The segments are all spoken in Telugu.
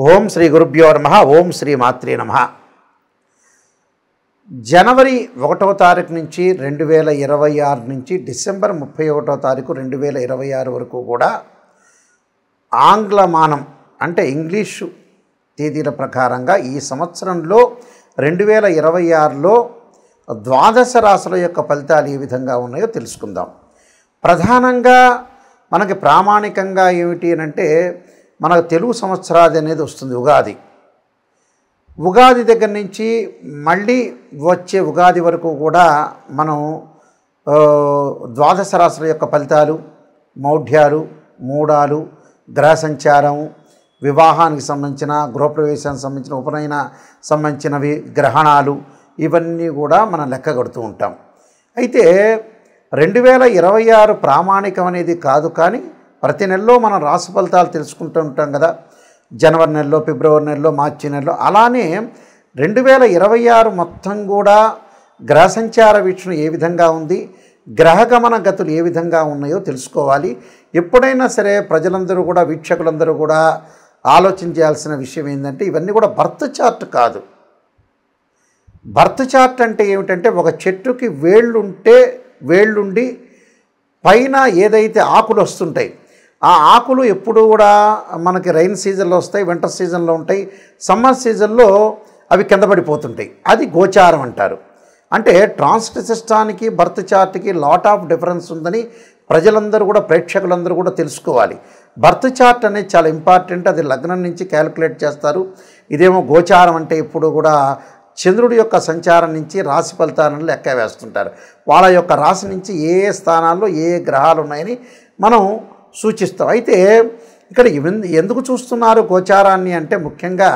ఓం శ్రీ గురుభ్యో నమః. ఓం శ్రీ మాత్రే నమః. జనవరి 1వ తారీఖు నుంచి 2026 నుంచి డిసెంబర్ 31వ తారీఖు 2026 వరకు కూడా ఆంగ్లమానం అంటే ఇంగ్లీషు తేదీల ప్రకారంగా ఈ సంవత్సరంలో 2026లో ద్వాదశ రాశుల యొక్క ఫలితాలు ఏ విధంగా ఉన్నాయో తెలుసుకుందాం. ప్రధానంగా మనకి ప్రామాణికంగా ఏమిటి అంటే మనకు తెలుగు సంవత్సరాది అనేది వస్తుంది. ఉగాది దగ్గర నుంచి మళ్ళీ వచ్చే ఉగాది వరకు కూడా మనం ద్వాదశ రాశుల యొక్క ఫలితాలు, మౌఢ్యాలు, మూడాలు, గ్రహ సంచారం, వివాహానికి సంబంధించిన, గృహప్రవేశానికి సంబంధించిన, ఉపనయన సంబంధించినవి, గ్రహణాలు, ఇవన్నీ కూడా మనం లెక్క కడుతూ ఉంటాం. అయితే 2026 ప్రామాణికం అనేది కాదు, కానీ ప్రతి నెలలో మనం రాశి ఫలితాలు తెలుసుకుంటూ ఉంటాం కదా. జనవరి నెలలో, ఫిబ్రవరి నెలలో, మార్చి నెలలో. అలానే 2026 మొత్తం కూడా గ్రహ సంచార వీక్షణ ఏ విధంగా ఉంది, గ్రహగమన గతులు ఏ విధంగా ఉన్నాయో తెలుసుకోవాలి. ఎప్పుడైనా సరే ప్రజలందరూ కూడా, వీక్షకులందరూ కూడా ఆలోచన చేయాల్సిన విషయం ఏంటంటే ఇవన్నీ కూడా బర్త్ చార్ట్ కాదు. బర్త్ చార్ట్ అంటే ఏమిటంటే ఒక చెట్టుకి వేళ్ళుండి పైన ఏదైతే ఆకులు వస్తుంటాయి, ఆ ఆకులు ఎప్పుడు కూడా మనకి రైన్ సీజన్లో వస్తాయి, వింటర్ సీజన్లో ఉంటాయి, సమ్మర్ సీజన్లో అవి కింద పడిపోతుంటాయి. అది గోచారం అంటారు. అంటే ట్రాన్సిట్ సిస్టానికి బర్త్ చార్ట్కి లాట్ ఆఫ్ డిఫరెన్స్ ఉందని ప్రజలందరూ కూడా, ప్రేక్షకులందరూ కూడా తెలుసుకోవాలి. బర్త్ చార్ట్ అనేది చాలా ఇంపార్టెంట్. అది లగ్నం నుంచి క్యాలిక్యులేట్ చేస్తారు. ఇదేమో గోచారం అంటే ఇప్పుడు కూడా చంద్రుడి యొక్క సంచారం నుంచి రాశి ఫలితాలను లెక్క వేస్తుంటారు. వాళ్ళ యొక్క రాశి నుంచి ఏ ఏ స్థానాల్లో ఏ ఏ గ్రహాలు ఉన్నాయని మనం సూచిస్తాం. అయితే ఇక్కడ ఎందుకు చూస్తున్నారు గోచారాన్ని అంటే ముఖ్యంగా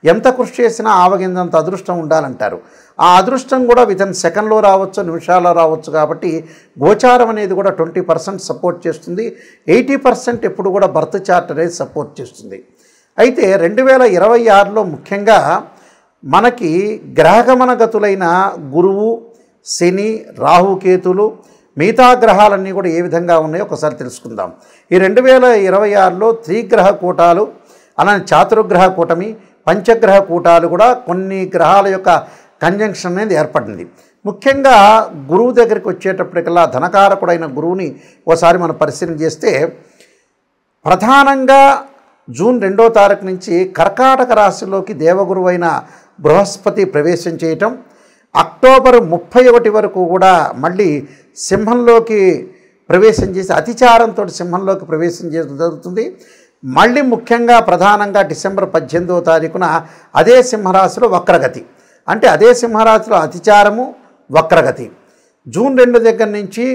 ఎంత కృషి చేసినా ఆవగిందంత అదృష్టం ఉండాలంటారు. ఆ అదృష్టం కూడా వితిన్ సెకండ్లో రావచ్చు, నిమిషాల్లో రావచ్చు. కాబట్టి గోచారం అనేది కూడా 20% సపోర్ట్ చేస్తుంది, 80% ఎప్పుడు కూడా బర్త్ చార్ట్ అనేది సపోర్ట్ చేస్తుంది. అయితే 2026లో ముఖ్యంగా మనకి గ్రహగమన గతులైన గురువు, శని, రాహుకేతులు, మిగతా గ్రహాలన్నీ కూడా ఏ విధంగా ఉన్నాయో ఒకసారి తెలుసుకుందాం. ఈ 2026లో త్రిగ్రహ కూటాలు, అలానే చాతుర్గ్రహ కూటమి, పంచగ్రహ కూటాలు కూడా కొన్ని గ్రహాల యొక్క కంజంక్షన్ అనేది ఏర్పడింది. ముఖ్యంగా గురువు దగ్గరికి వచ్చేటప్పటికల్లా ధనకారకుడైన గురువుని ఒకసారి మనం పరిశీలన చేస్తే ప్రధానంగా జూన్ 2వ తారీఖు నుంచి కర్కాటక రాశిలోకి దేవగురువైన బృహస్పతి ప్రవేశం చేయటం, అక్టోబర్ 31 వరకు కూడా మళ్ళీ సింహంలోకి ప్రవేశం చేసి అతిచారంతో సింహంలోకి ప్రవేశం చేయడం జరుగుతుంది. మళ్ళీ ముఖ్యంగా ప్రధానంగా డిసెంబర్ 18వ తారీఖున అదే సింహరాశిలో వక్రగతి, అంటే అదే సింహరాశిలో అతిచారము, వక్రగతి. జూన్ 2 దగ్గర నుంచి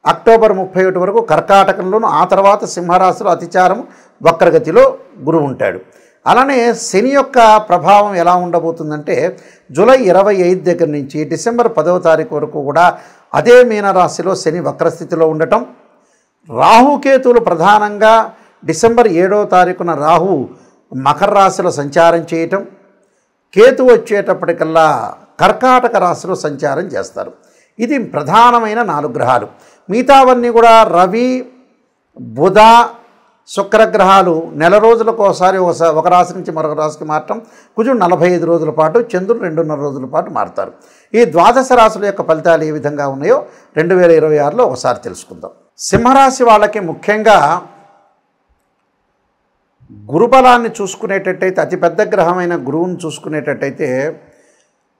అక్టోబర్ 31 వరకు కర్కాటకంలోను, ఆ తర్వాత సింహరాశిలో అతిచారము, వక్రగతిలో గురువు ఉంటాడు. అలానే శని యొక్క ప్రభావం ఎలా ఉండబోతుందంటే జూలై 25 దగ్గర నుంచి డిసెంబర్ 10వ తారీఖు వరకు కూడా అదే మీనరాశిలో శని వక్రస్థితిలో ఉండటం, రాహుకేతువులు ప్రధానంగా డిసెంబర్ 7వ తారీఖున రాహు మకర రాశిలో సంచారం చేయటం, కేతు వచ్చేటప్పటికల్లా కర్కాటక రాశిలో సంచారం చేస్తారు. ఇది ప్రధానమైన 4 గ్రహాలు. మిగతావన్నీ కూడా రవి, బుధ, శుక్రగ్రహాలు నెల రోజులకు ఒకసారి ఒక రాశి నుంచి మరొక రాశికి మారటం, కుజుడు 45 రోజుల పాటు, చంద్రుడు 2.5 రోజుల పాటు మారుతారు. ఈ ద్వాదశ రాశుల యొక్క ఫలితాలు ఏ విధంగా ఉన్నాయో 2026లో ఒకసారి తెలుసుకుందాం. సింహరాశి వాళ్ళకి ముఖ్యంగా గురుబలాన్ని చూసుకునేటట్టయితే, అతిపెద్ద గ్రహమైన గురువుని చూసుకునేటట్టయితే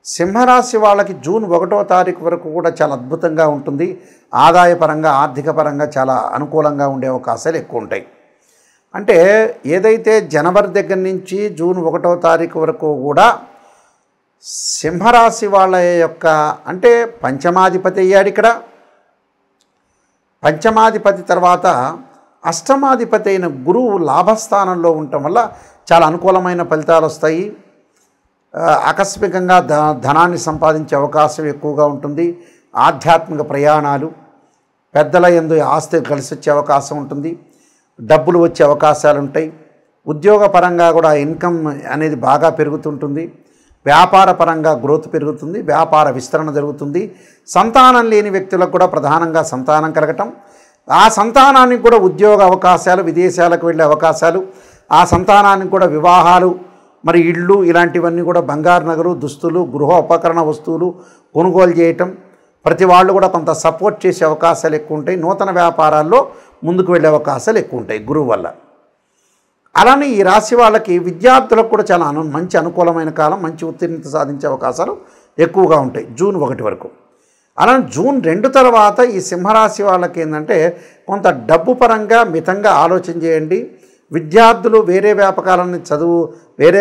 సింహరాశి వాళ్ళకి జూన్ 1వ తారీఖు వరకు కూడా చాలా అద్భుతంగా ఉంటుంది. ఆదాయపరంగా, ఆర్థిక పరంగా చాలా అనుకూలంగా ఉండే అవకాశాలు ఎక్కువ ఉంటాయి. అంటే ఏదైతే జనవరి దగ్గర నుంచి జూన్ 1వ తారీఖు వరకు కూడా సింహరాశి వాళ్ళ యొక్క అంటే పంచమాధిపతి అయ్యాడు. ఇక్కడ పంచమాధిపతి తర్వాత అష్టమాధిపతి అయిన గురువు లాభస్థానంలో ఉండటం వల్ల చాలా అనుకూలమైన ఫలితాలు వస్తాయి. ఆకస్మికంగా ధనాన్ని సంపాదించే అవకాశం ఎక్కువగా ఉంటుంది. ఆధ్యాత్మిక ప్రయాణాలు, పెద్దల యందు ఆస్తి కలిసి వచ్చే అవకాశం ఉంటుంది. డబ్బులు వచ్చే అవకాశాలు ఉంటాయి. ఉద్యోగపరంగా కూడా ఇన్కమ్ అనేది బాగా పెరుగుతుంటుంది. వ్యాపార పరంగా గ్రోత్ పెరుగుతుంది, వ్యాపార విస్తరణ జరుగుతుంది. సంతానం లేని వ్యక్తులకు కూడా ప్రధానంగా సంతానం కలగటం, ఆ సంతానానికి కూడా ఉద్యోగ అవకాశాలు, విదేశాలకు వెళ్ళే అవకాశాలు, ఆ సంతానానికి కూడా వివాహాలు, మరి ఇళ్ళు ఇలాంటివన్నీ కూడా బంగారు నగలు, దుస్తులు, గృహ ఉపకరణ వస్తువులు కొనుగోలు చేయటం, ప్రతి వాళ్ళు కూడా కొంత సపోర్ట్ చేసే అవకాశాలు ఎక్కువ ఉంటాయి. నూతన వ్యాపారాల్లో ముందుకు వెళ్ళే అవకాశాలు ఎక్కువ ఉంటాయి గురువు వల్ల. అలానే ఈ రాశి వాళ్ళకి విద్యార్థులకు కూడా చాలా మంచి అనుకూలమైన కాలం, మంచి ఉత్తీర్ణత సాధించే అవకాశాలు ఎక్కువగా ఉంటాయి జూన్ 1 వరకు. అలానే జూన్ 2 తర్వాత ఈ సింహరాశి వాళ్ళకి ఏంటంటే కొంత డబ్బు పరంగా మితంగా ఆలోచన చేయండి. విద్యార్థులు వేరే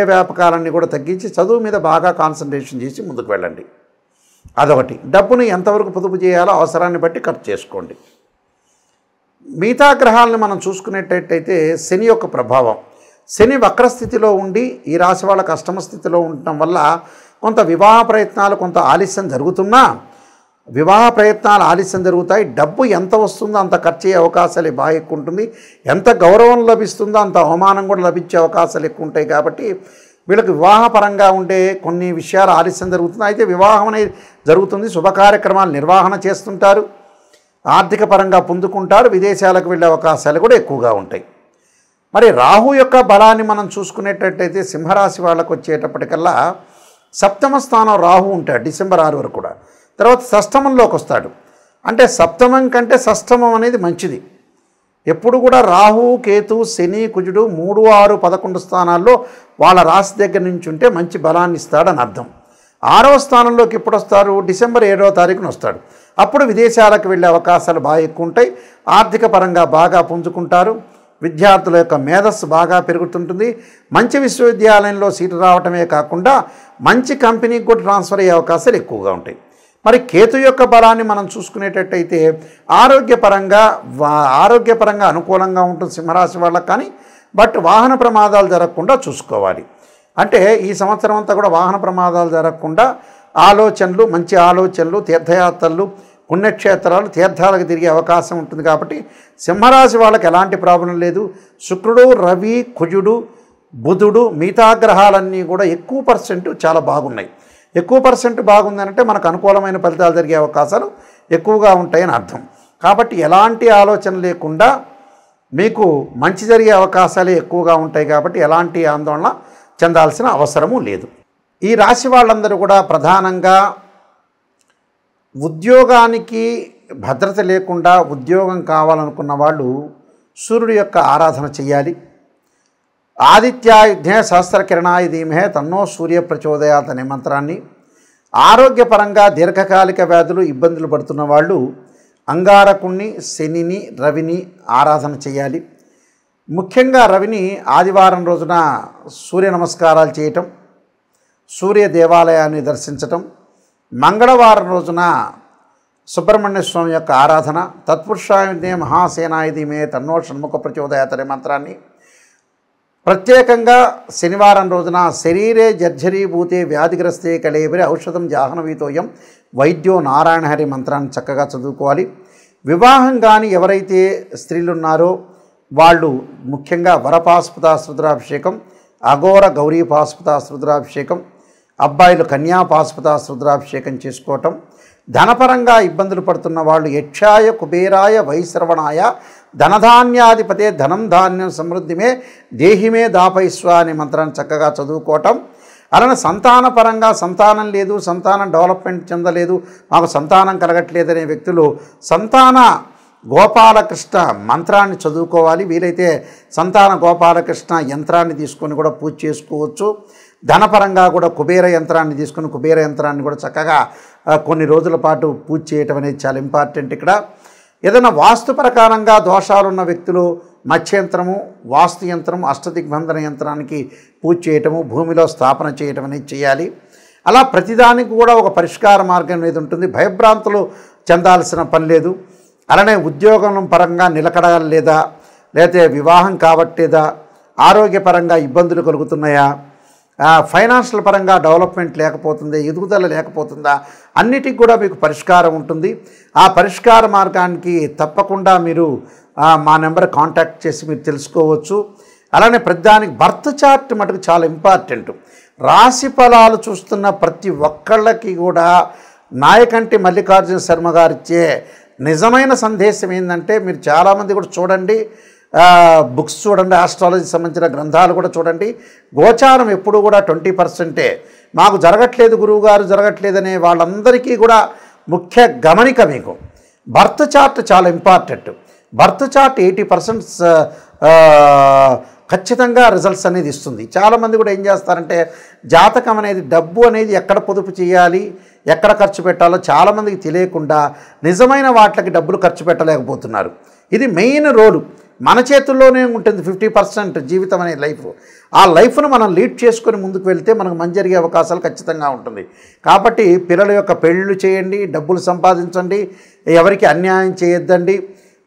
వ్యాపకాలన్నీ కూడా తగ్గించి చదువు మీద బాగా కాన్సన్ట్రేషన్ చేసి ముందుకు వెళ్ళండి. అదొకటి. డబ్బును ఎంతవరకు పొదుపు చేయాలో అవసరాన్ని బట్టి ఖర్చు చేసుకోండి. మిగతా గ్రహాలను మనం చూసుకునేటట్టయితే శని యొక్క ప్రభావం, శని వక్రస్థితిలో ఉండి ఈ రాశి వాళ్ళ అష్టమ స్థితిలో ఉండటం వల్ల కొంత వివాహ ప్రయత్నాలు కొంత ఆలస్యం జరుగుతున్నా, జరుగుతాయి. డబ్బు ఎంత వస్తుందో అంత ఖర్చు అయ్యే అవకాశాలు బాగా ఎక్కువ ఉంటుంది. ఎంత గౌరవం లభిస్తుందో అంత అవమానం కూడా లభించే అవకాశాలు ఎక్కువ ఉంటాయి. కాబట్టి వీళ్ళకి వివాహపరంగా ఉండే కొన్ని విషయాలు ఆలస్యం జరుగుతుంది. అయితే వివాహం అనేది జరుగుతుంది, శుభ కార్యక్రమాలు నిర్వహణ చేస్తుంటారు, ఆర్థిక పరంగా పొందుకుంటారు, విదేశాలకు వెళ్ళే అవకాశాలు కూడా ఎక్కువగా ఉంటాయి. మరి రాహు యొక్క బలాన్ని మనం చూసుకునేటట్టయితే సింహరాశి వాళ్ళకు వచ్చేటప్పటికల్లా సప్తమ స్థానం రాహు ఉంటాడు డిసెంబర్ 6 వరకు కూడా. తర్వాత షష్టమంలోకి వస్తాడు. అంటే సప్తమం కంటే షష్టమం అనేది మంచిది. ఎప్పుడు కూడా రాహు, కేతు, శని, కుజుడు 3, 6, 11 స్థానాల్లో వాళ్ళ రాశి దగ్గర నుంచి ఉంటే మంచి బలాన్ని ఇస్తాడని అర్థం. 6వ స్థానంలోకి ఎప్పుడు వస్తారు? డిసెంబర్ 7వ తారీఖున వస్తాడు. అప్పుడు విదేశాలకు వెళ్ళే అవకాశాలు బాగా ఎక్కువ ఉంటాయి. ఆర్థిక పరంగా బాగా పుంజుకుంటారు. విద్యార్థుల యొక్క మేధస్సు బాగా పెరుగుతుంటుంది. మంచి విశ్వవిద్యాలయంలో సీటు రావటమే కాకుండా మంచి కంపెనీకి కూడా ట్రాన్స్ఫర్ అయ్యే అవకాశాలు ఎక్కువగా ఉంటాయి. మరి కేతు యొక్క బలాన్ని మనం చూసుకునేటట్టయితే ఆరోగ్యపరంగా అనుకూలంగా ఉంటుంది సింహరాశి వాళ్ళకి. కానీ బట్ వాహన ప్రమాదాలు జరగకుండా చూసుకోవాలి. అంటే ఈ సంవత్సరం అంతా కూడా వాహన ప్రమాదాలు జరగకుండా మంచి ఆలోచనలు, తీర్థయాత్రలు, పుణ్యక్షేత్రాలు, తీర్థాలకు తిరిగే అవకాశం ఉంటుంది. కాబట్టి సింహరాశి వాళ్ళకి ఎలాంటి ప్రాబ్లం లేదు. శుక్రుడు, రవి, కుజుడు, బుధుడు, మిగతా గ్రహాలన్నీ కూడా ఎక్కువ పర్సెంట్ చాలా బాగున్నాయి. ఎక్కువ పర్సెంట్ బాగుందనంటే మనకు అనుకూలమైన ఫలితాలు జరిగే అవకాశాలు ఎక్కువగా ఉంటాయని అర్థం. కాబట్టి ఎలాంటి ఆలోచన లేకుండా మీకు మంచి జరిగే అవకాశాలే ఎక్కువగా ఉంటాయి. కాబట్టి ఎలాంటి ఆందోళన చెందాల్సిన అవసరము లేదు. ఈ రాశి వాళ్ళందరూ కూడా ప్రధానంగా ఉద్యోగానికి భద్రత లేకుండా ఉద్యోగం కావాలనుకున్న వాళ్ళు సూర్యుడి యొక్క ఆరాధన చేయాలి. ఆదిత్యాయుధ్నే సహస్రకిరణాయ ధీమహే తన్నో సూర్య ప్రచోదయాత్ అనే మంత్రాన్ని, ఆరోగ్యపరంగా దీర్ఘకాలిక వ్యాధులు ఇబ్బందులు పడుతున్న వాళ్ళు అంగారకుణ్ణి, శనిని, రవిని ఆరాధన చేయాలి. ముఖ్యంగా రవిని ఆదివారం రోజున సూర్య నమస్కారాలు చేయటం, సూర్య దేవాలయాన్ని దర్శించటం, మంగళవారం రోజున సుబ్రహ్మణ్య స్వామి యొక్క ఆరాధన, తత్పురుషాయుధ్నే మహాసేనాయ ధీమహే తన్నో షణ్ముఖ ప్రచోదయాత్ అనే మంత్రాన్ని, ప్రత్యేకంగా శనివారం రోజున శరీరే జర్జరీభూతే వ్యాధిగ్రస్తే కళేబరి ఔషధం జాహ్నవీతోయం వైద్యో నారాయణ హరి మంత్రాన్ని చక్కగా చదువుకోవాలి. వివాహం కానీ ఎవరైతే స్త్రీలు ఉన్నారో వాళ్ళు ముఖ్యంగా వరపాశుపతాస్ రుద్రాభిషేకం, అఘోర గౌరీ పాశుపతాస్ రుద్రాభిషేకం, అబ్బాయిలు కన్యాపాశుపతాస్ రుద్రాభిషేకం చేసుకోవటం. ధనపరంగా ఇబ్బందులు పడుతున్న వాళ్ళు యక్షాయ, కుబేరాయ, వైశ్రవణాయ, ధనధాన్యాధిపతే ధనం ధాన్యం సమృద్ధిమే దేహిమే దాపైస్వ అనే మంత్రాన్ని చక్కగా చదువుకోవటం. అలానే సంతానపరంగా సంతానం లేదు, సంతానం డెవలప్మెంట్ చెందలేదు, మాకు సంతానం కలగట్లేదనే వ్యక్తులు సంతాన గోపాలకృష్ణ మంత్రాన్ని చదువుకోవాలి. వీలైతే సంతాన గోపాలకృష్ణ యంత్రాన్ని తీసుకొని కూడా పూజ చేసుకోవచ్చు. ధనపరంగా కూడా కుబేర యంత్రాన్ని తీసుకొని కుబేర యంత్రాన్ని కూడా చక్కగా కొన్ని రోజుల పాటు పూజ చేయటం అనేది చాలా ఇంపార్టెంట్. ఇక్కడ ఏదైనా వాస్తు ప్రకారంగా దోషాలున్న వ్యక్తులు మత్స్యంత్రము, వాస్తు యంత్రము, అష్టదిగ్బంధన యంత్రానికి పూజ చేయటము, భూమిలో స్థాపన చేయటం అనేది చేయాలి. అలా ప్రతిదానికి కూడా ఒక పరిష్కార మార్గం అనేది ఉంటుంది. భయభ్రాంతులు చెందాల్సిన పని లేదు. అలానే ఉద్యోగం పరంగా నిలకడ లేదా, లేకపోతే వివాహం కావట్లేదా, ఆరోగ్యపరంగా ఇబ్బందులు కలుగుతున్నాయా, ఫైనాన్షియల్ పరంగా డెవలప్మెంట్ లేకపోతుందా, ఎదుగుదల లేకపోతుందా, అన్నిటికి కూడా మీకు పరిష్కారం ఉంటుంది. ఆ పరిష్కార మార్గానికి తప్పకుండా మీరు మా నెంబర్ కాంటాక్ట్ చేసి మీరు తెలుసుకోవచ్చు. అలానే ప్రతిదానికి బర్త్ చార్ట్ మటుకు చాలా ఇంపార్టెంట్. రాశి ఫలాలు చూస్తున్న ప్రతి ఒక్కళ్ళకి కూడా నాయకంటి మల్లికార్జున శర్మ గారిచ్చే నిజమైన సందేశం ఏంటంటే, మీరు చాలామంది కూడా చూడండి, బుక్స్ చూడండి, ఆస్ట్రాలజీ సంబంధించిన గ్రంథాలు కూడా చూడండి. గోచారం ఎప్పుడు కూడా 20%. మాకు జరగట్లేదు గురువుగారు, జరగట్లేదనే వాళ్ళందరికీ కూడా ముఖ్య గమనిక మీకు బర్త్ చార్ట్ చాలా ఇంపార్టెంట్. బర్త్ చార్ట్ 80% ఖచ్చితంగా రిజల్ట్స్ అనేది ఇస్తుంది. చాలామంది కూడా ఏం చేస్తారంటే జాతకం అనేది, డబ్బు అనేది ఎక్కడ పొదుపు చేయాలి, ఎక్కడ ఖర్చు పెట్టాలో చాలామందికి తెలియకుండా నిజమైన వాటికి డబ్బులు ఖర్చు పెట్టలేకపోతున్నారు. ఇది మెయిన్ రోలు మన చేతుల్లోనే ఉంటుంది. 50% జీవితం అనే లైఫ్, ఆ లైఫ్ను మనం లీడ్ చేసుకొని ముందుకు వెళ్తే మనకు మంచి జరిగే అవకాశాలు ఖచ్చితంగా ఉంటుంది. కాబట్టి పిల్లల యొక్క పెళ్ళిళ్ళు చేయండి, డబ్బులు సంపాదించండి, ఎవరికి అన్యాయం చేయొద్దండి,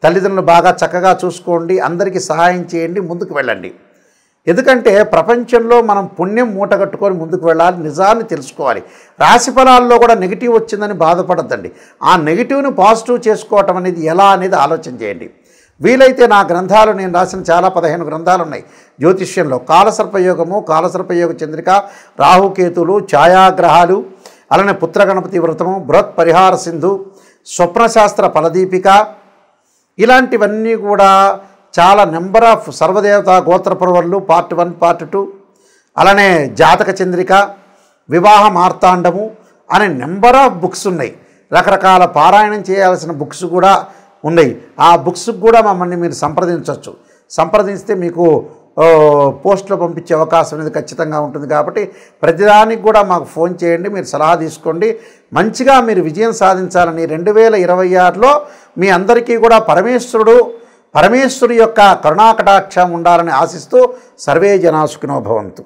తల్లిదండ్రులు బాగా చక్కగా చూసుకోండి, అందరికీ సహాయం చేయండి, ముందుకు వెళ్ళండి. ఎందుకంటే ప్రపంచంలో మనం పుణ్యం మూటగట్టుకొని ముందుకు వెళ్ళాలి, నిజాన్ని తెలుసుకోవాలి. రాశి ఫలాల్లో కూడా నెగిటివ్ వచ్చిందని బాధపడద్దండి. ఆ నెగిటివ్ను పాజిటివ్ చేసుకోవటం అనేది ఎలా అనేది ఆలోచన చేయండి. వీలైతే నా గ్రంథాలు, నేను రాసిన చాలా 15 గ్రంథాలు ఉన్నాయి జ్యోతిష్యంలో. కాలసర్పయోగము, కాలసర్పయోగ చంద్రిక, రాహుకేతులు, ఛాయాగ్రహాలు, అలానే పుత్రగణపతి వ్రతము, బృహత్ పరిహార సింధు, స్వప్నశాస్త్ర ఫలదీపిక, ఇలాంటివన్నీ కూడా చాలా నెంబర్ ఆఫ్ సర్వదేవత గోత్రపర్వళ్ళు పార్ట్ 1, పార్ట్ 2, అలానే జాతక చంద్రిక, వివాహ మార్తాండము అనే నెంబర్ ఆఫ్ బుక్స్ ఉన్నాయి. రకరకాల పారాయణం చేయాల్సిన బుక్స్ కూడా ఉన్నాయి. ఆ బుక్స్కి కూడా మమ్మల్ని మీరు సంప్రదించవచ్చు. సంప్రదిస్తే మీకు పోస్టులో పంపించే అవకాశం అనేది ఖచ్చితంగా ఉంటుంది. కాబట్టి ప్రతిదానికి కూడా మాకు ఫోన్ చేయండి, మీరు సలహా తీసుకోండి. మంచిగా మీరు విజయం సాధించాలని 2026లో మీ అందరికీ కూడా పరమేశ్వరుడి యొక్క కరుణాకటాక్షం ఉండాలని ఆశిస్తూ సర్వే జనా సుఖినో భవంతు.